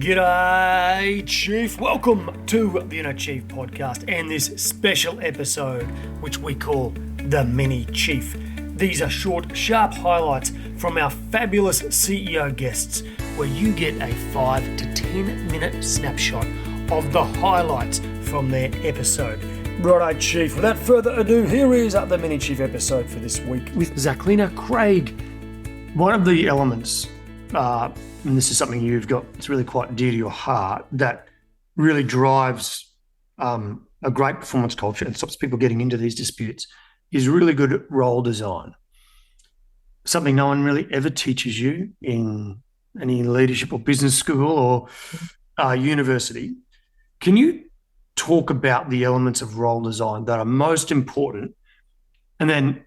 G'day, Chief. Welcome to the Inner Chief podcast and this special episode, which we call the Mini Chief. These are short, sharp highlights from our fabulous CEO guests, where you get a 5 to 10 minute snapshot of the highlights from their episode. Righto, Chief. Without further ado, here is the Mini Chief episode for this week with Zaklina Craig. One of the elements, and this is something you've got, it's really quite dear to your heart, that really drives a great performance culture and stops people getting into these disputes, is really good role design. Something no one really ever teaches you in any leadership or business school or university. Can you talk about the elements of role design that are most important? And then,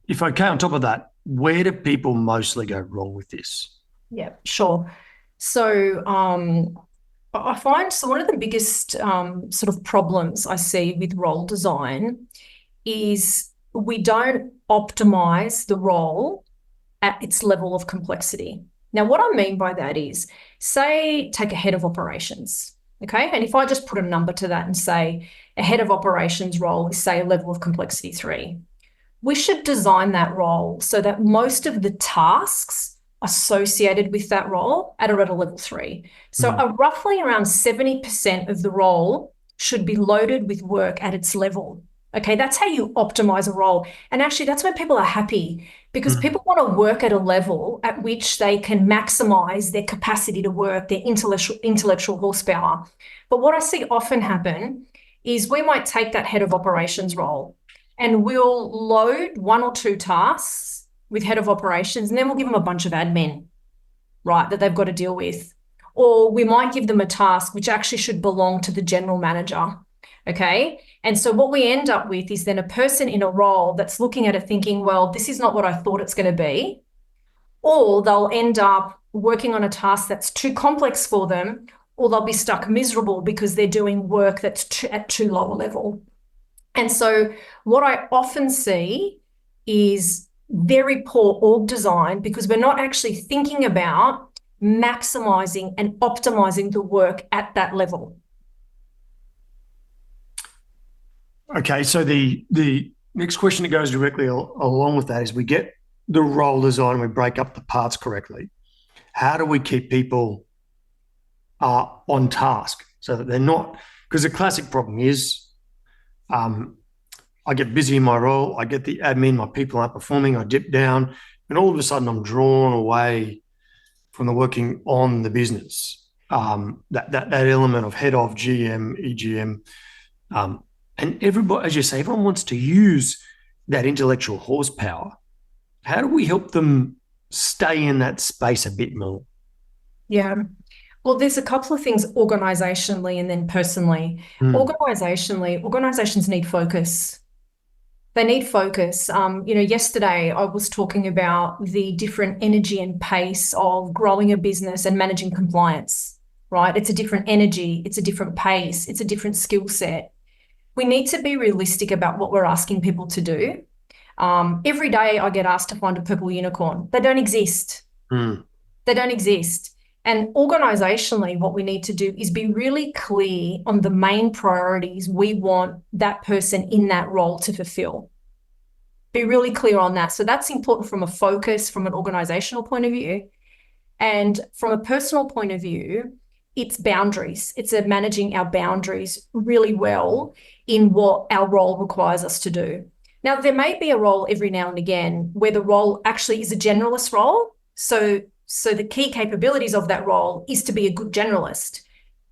if okay, on top of that, where do people mostly go wrong with this? Yeah, sure. So I find one of the biggest sort of problems I see with role design is we don't optimize the role at its level of complexity. Now, what I mean by that is, say, take a head of operations, okay? And if I just put a number to that and say a head of operations role is, say, a level of complexity 3, we should design that role so that most of the tasks associated with that role are at a level 3. So roughly around 70% of the role should be loaded with work at its level. Okay, that's how you optimize a role. And actually, that's where people are happy, because people want to work at a level at which they can maximize their capacity to work, their intellectual horsepower. But what I see often happen is we might take that head of operations role and we'll load 1 or 2 tasks with head of operations, and then we'll give them a bunch of admin, right, that they've got to deal with. Or we might give them a task which actually should belong to the general manager, okay? And so what we end up with is then a person in a role that's looking at it thinking, well, this is not what I thought it's going to be. Or they'll end up working on a task that's too complex for them, or they'll be stuck miserable because they're doing work that's at too low a level. And so what I often see is very poor org design, because we're not actually thinking about maximizing and optimizing the work at that level. Okay, so the next question that goes directly along with that is, we get the role design and we break up the parts correctly. How do we keep people on task so that they're not, because the classic problem is I get busy in my role, I get the admin, my people aren't performing, I dip down, and all of a sudden I'm drawn away from the working on the business. That element of head of GM, EGM, and everybody, as you say, everyone wants to use that intellectual horsepower. How do we help them stay in that space a bit more? Yeah. Well, there's a couple of things organizationally and then personally. Organizationally, organizations need focus. They need focus. Yesterday I was talking about the different energy and pace of growing a business and managing compliance, right? It's a different energy, it's a different pace, it's a different skill set. We need to be realistic about what we're asking people to do. Every day I get asked to find a purple unicorn. They don't exist. They don't exist. And organizationally, what we need to do is be really clear on the main priorities we want that person in that role to fulfill. Be really clear on that. So that's important from a focus, from an organizational point of view. And from a personal point of view, it's boundaries. It's managing our boundaries really well in what our role requires us to do. Now, there may be a role every now and again where the role actually is a generalist role. So the key capabilities of that role is to be a good generalist.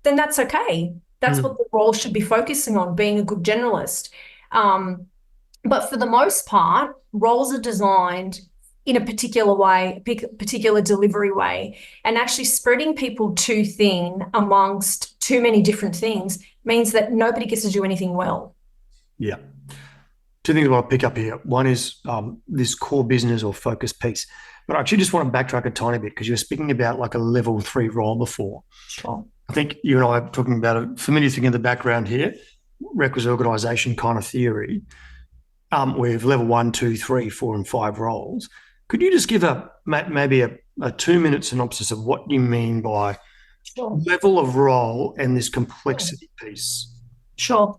Then that's okay. That's what the role should be focusing on, being a good generalist. But for the most part, roles are designed in a particular way, particular delivery way, and actually spreading people too thin amongst too many different things means that nobody gets to do anything well. Yeah. 2 things I want to pick up here. One is this core business or focus piece. But I actually just want to backtrack a tiny bit, because you were speaking about like a level 3 role before. Sure. I think you and I are talking about a familiar thing in the background here, requisite organisation kind of theory. We have level 1, 2, 3, 4, and 5 roles. Could you just give maybe a 2-minute synopsis of what you mean by Sure. level of role and this complexity piece? Sure.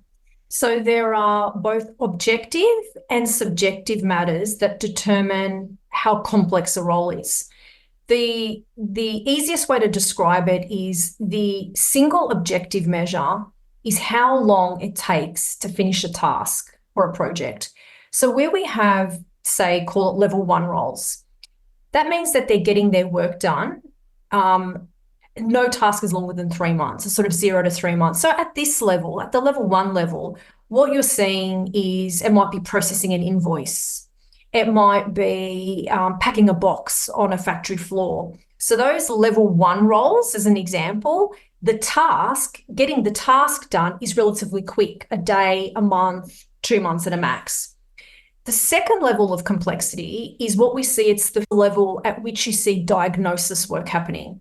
So there are both objective and subjective matters that determine how complex a role is. The easiest way to describe it is the single objective measure is how long it takes to finish a task or a project. So where we have, say, call it level 1 roles, that means that they're getting their work done. No task is longer than 3 months. It's sort of 0 to 3 months. So at this level, at the level 1 level, what you're seeing is it might be processing an invoice. It might be packing a box on a factory floor. So those level 1 roles, as an example, getting the task done is relatively quick, a day, a month, 2 months at a max. The second level of complexity is what we see. It's the level at which you see diagnosis work happening.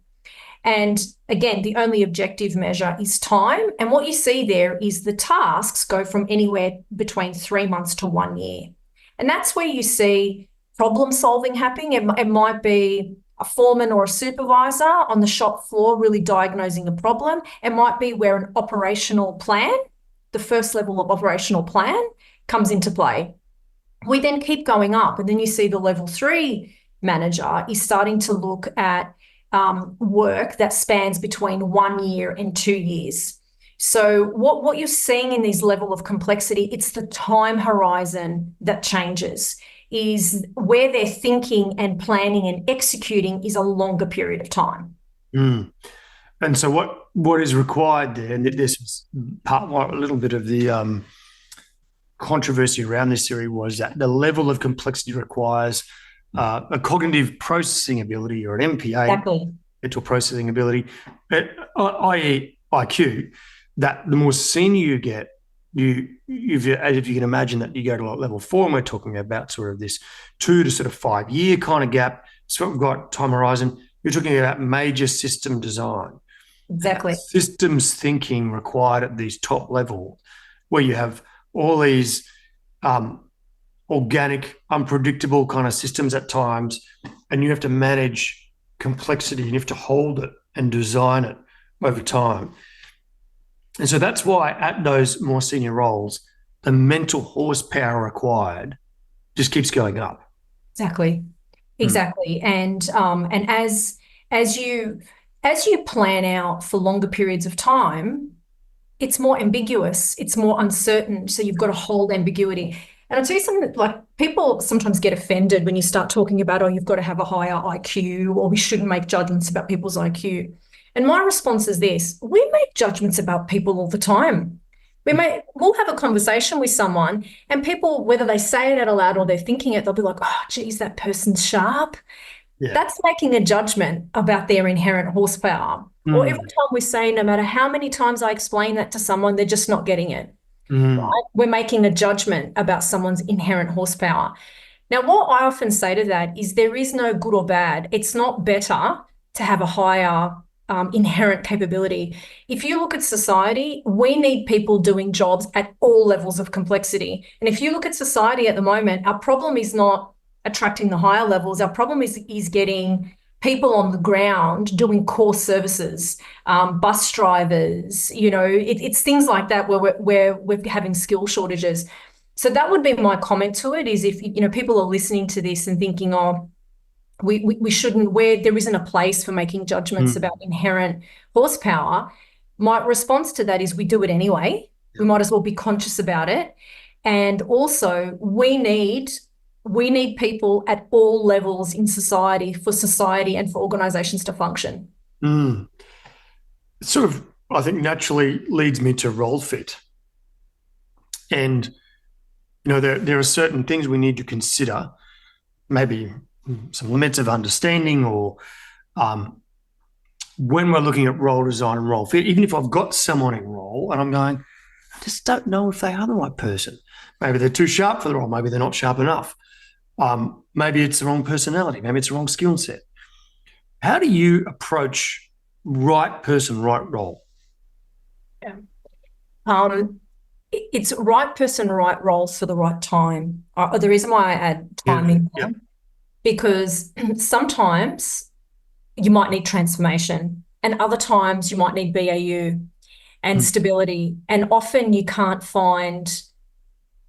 And again, the only objective measure is time. And what you see there is the tasks go from anywhere between 3 months to 1 year. And that's where you see problem solving happening. It might be a foreman or a supervisor on the shop floor really diagnosing a problem. It might be where an operational plan, the first level of operational plan, comes into play. We then keep going up, and then you see the level 3 manager is starting to look at work that spans between 1 year and 2 years. So what you're seeing in this level of complexity, it's the time horizon that changes, is where they're thinking and planning and executing is a longer period of time. Mm. And so what is required there, and this was a little bit of the controversy around this theory, was that the level of complexity requires a cognitive processing ability, or an MPA, Exactly. mental processing ability, i.e. IQ, that the more senior you get, if you can imagine that you go to level 4, and we're talking about sort of this 2 to sort of 5 year kind of gap. So we've got time horizon. You're talking about major system design. Exactly. Systems thinking required at these top levels, where you have all these organic, unpredictable kind of systems at times, and you have to manage complexity, and you have to hold it and design it over time. And so that's why at those more senior roles, the mental horsepower required just keeps going up. Exactly. And as you plan out for longer periods of time, it's more ambiguous, it's more uncertain. So you've got to hold ambiguity. And I'll tell you something, like, people sometimes get offended when you start talking about, oh, you've got to have a higher IQ, or we shouldn't make judgments about people's IQ. And my response is this: we make judgments about people all the time. We'll have a conversation with someone, and people, whether they say it out loud or they're thinking it, they'll be like, oh, geez, that person's sharp. Yeah. That's making a judgment about their inherent horsepower. Or every time we say, no matter how many times I explain that to someone, they're just not getting it. Right? We're making a judgment about someone's inherent horsepower. Now, what I often say to that is there is no good or bad. It's not better to have a higher inherent capability. If you look at society, we need people doing jobs at all levels of complexity. And if you look at society at the moment, our problem is not attracting the higher levels. Our problem is getting people on the ground doing core services, bus drivers, it's things like that where we're having skill shortages. So that would be my comment to it, is if, people are listening to this and thinking, oh, we shouldn't, where there isn't a place for making judgments about inherent horsepower. My response to that is we do it anyway. We might as well be conscious about it. And also we need people at all levels in society for society and for organizations to function. It sort of, I think, naturally leads me to role fit. And, there are certain things we need to consider, maybe some limits of understanding, or when we're looking at role design and role fit, even if I've got someone in role and I'm going, I just don't know if they are the right person. Maybe they're too sharp for the role. Maybe they're not sharp enough. Maybe it's the wrong personality. Maybe it's the wrong skill set. How do you approach right person, right role? Yeah. It's right person, right role for the right time. The reason why I add timing, because sometimes you might need transformation, and other times you might need BAU and stability. And often you can't find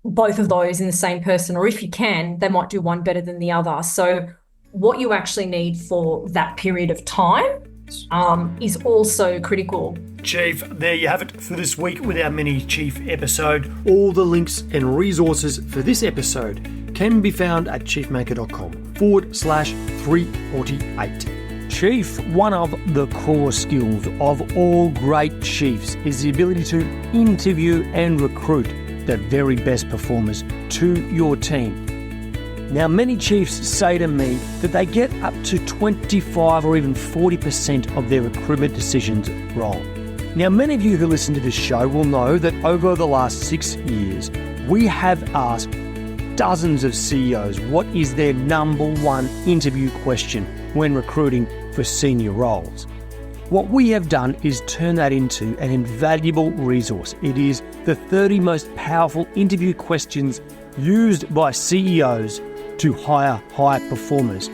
both of those in the same person, or if you can, they might do one better than the other. So what you actually need for that period of time is also critical. Chief, there you have it for this week with our mini Chief episode. All the links and resources for this episode can be found at chiefmaker.com/348. Chief, one of the core skills of all great chiefs is the ability to interview and recruit the very best performers to your team. Now, many chiefs say to me that they get up to 25 or even 40% of their recruitment decisions wrong. Now, many of you who listen to this show will know that over the last 6 years, we have asked dozens of CEOs what is their number one interview question when recruiting for senior roles. What we have done is turn that into an invaluable resource. It is the 30 most powerful interview questions used by CEOs to hire high performers.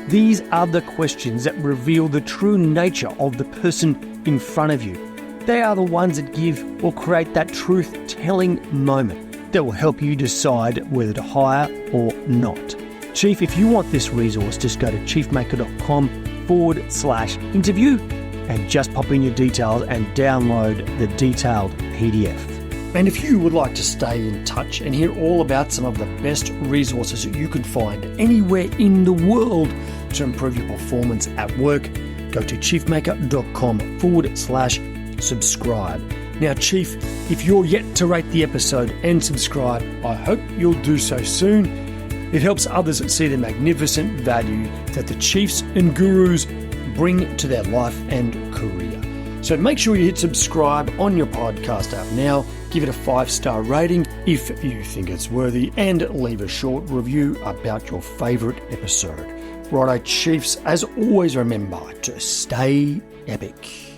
These are the questions that reveal the true nature of the person in front of you. They are the ones that give or create that truth-telling moment that will help you decide whether to hire or not. Chief, if you want this resource, just go to chiefmaker.com/interview and just pop in your details and download the detailed PDF. And if you would like to stay in touch and hear all about some of the best resources that you can find anywhere in the world to improve your performance at work, go to chiefmaker.com/subscribe. Now, Chief, if you're yet to rate the episode and subscribe, I hope you'll do so soon. It helps others see the magnificent value that the chiefs and gurus bring to their life and career. So make sure you hit subscribe on your podcast app now, give it a 5-star rating if you think it's worthy, and leave a short review about your favourite episode. Righto, Chiefs, as always, remember to stay epic.